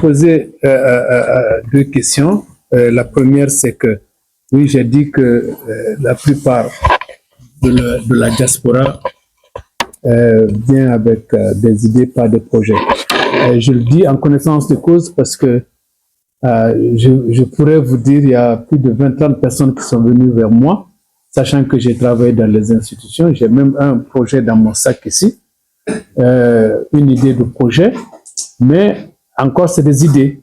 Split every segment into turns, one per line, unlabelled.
posé deux questions. La première, c'est que, oui, j'ai dit que la plupart de la diaspora vient avec des idées, pas des projets. Je le dis en connaissance de cause parce que je pourrais vous dire, il y a plus de 20-30 personnes qui sont venues vers moi, sachant que j'ai travaillé dans les institutions. J'ai même un projet dans mon sac ici, une idée de projet, mais encore c'est des idées.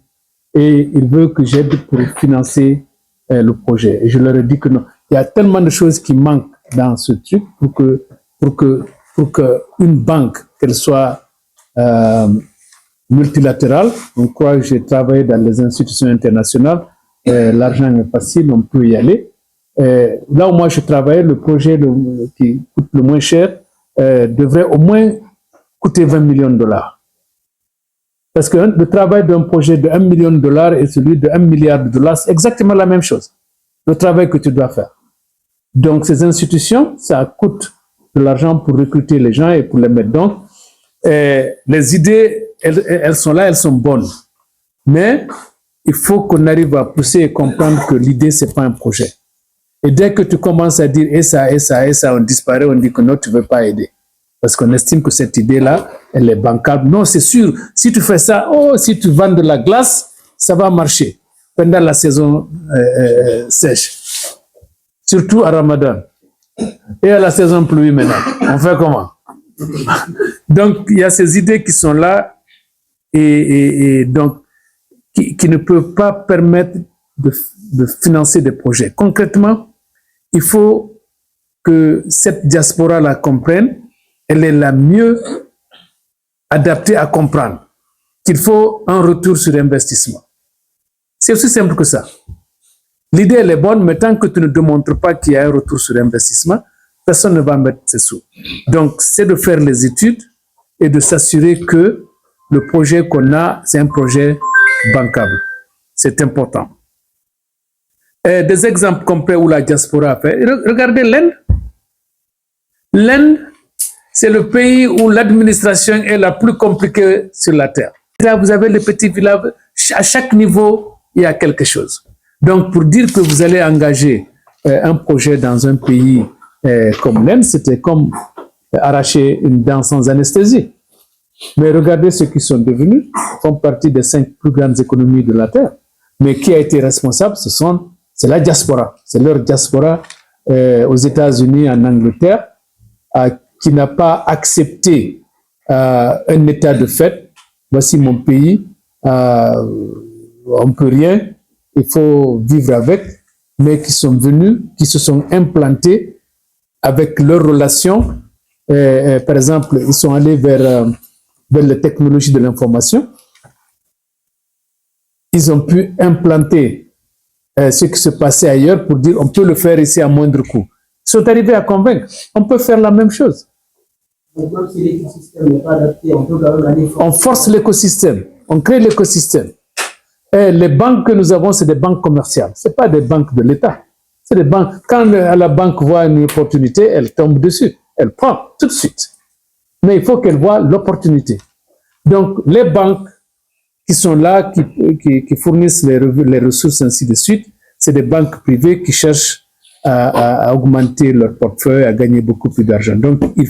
Et ils veulent que j'aide pour financer le projet. Et je leur ai dit que non. Il y a tellement de choses qui manquent dans ce truc pour que une banque, qu'elle soit multilatérale, on croit que j'ai travaillé dans les institutions internationales, l'argent est facile, on peut y aller. Là où moi je travaillais, le projet qui coûte le moins cher devrait au moins coûter 20 millions de dollars. Parce que le travail d'un projet de 1 million de dollars et celui de 1 milliard de dollars, c'est exactement la même chose. Le travail que tu dois faire. Donc, ces institutions, ça coûte de l'argent pour recruter les gens et pour les mettre. Donc, les idées, elles sont là, elles sont bonnes. Mais il faut qu'on arrive à pousser et comprendre que l'idée, c'est pas un projet. Et dès que tu commences à dire et ça, on disparaît, on dit que non, tu ne veux pas aider. Parce qu'on estime que cette idée-là, elle est bancable. Non, c'est sûr, si tu fais ça, si tu vends de la glace, ça va marcher pendant la saison sèche. Surtout à Ramadan. Et à la saison pluie maintenant. On fait comment? Donc, il y a ces idées qui sont là et donc qui ne peuvent pas permettre de financer des projets. Concrètement, il faut que cette diaspora la comprenne. Elle est la mieux adaptée à comprendre qu'il faut un retour sur investissement. C'est aussi simple que ça. L'idée, elle est bonne, mais tant que tu ne démontres pas qu'il y a un retour sur investissement, personne ne va mettre ses sous. Donc, c'est de faire les études et de s'assurer que le projet qu'on a, c'est un projet bancable. C'est important. Des exemples complets où la diaspora a fait. Regardez l'Inde. L'Inde, c'est le pays où l'administration est la plus compliquée sur la terre. Là, vous avez les petits villages, à chaque niveau, il y a quelque chose. Donc, pour dire que vous allez engager un projet dans un pays comme l'Inde, c'était comme arracher une dent sans anesthésie. Mais regardez ceux qui sont devenus, font partie des 5 plus grandes économies de la terre. Mais qui a été responsable, c'est la diaspora. C'est leur diaspora aux États-Unis, en Angleterre, qui n'a pas accepté un état de fait. Voici mon pays, on ne peut rien, il faut vivre avec, mais qui sont venus, qui se sont implantés avec leurs relations. Par exemple, ils sont allés vers les technologies de l'information. Ils ont pu implanter ce qui se passait ailleurs pour dire on peut le faire ici à moindre coût. Ils sont arrivés à convaincre. On peut faire la même chose.
Même si l'écosystème n'est pas adapté, on peut quand même aller fort.
On force l'écosystème, on crée l'écosystème. Les banques que nous avons, c'est des banques commerciales. Ce n'est pas des banques de l'État. C'est des banques. Quand la banque voit une opportunité, elle tombe dessus. Elle prend tout de suite. Mais il faut qu'elle voie l'opportunité. Donc, les banques qui sont là, qui fournissent les ressources, ainsi de suite, c'est des banques privées qui cherchent à augmenter leur portefeuille, à gagner beaucoup plus d'argent. Donc, il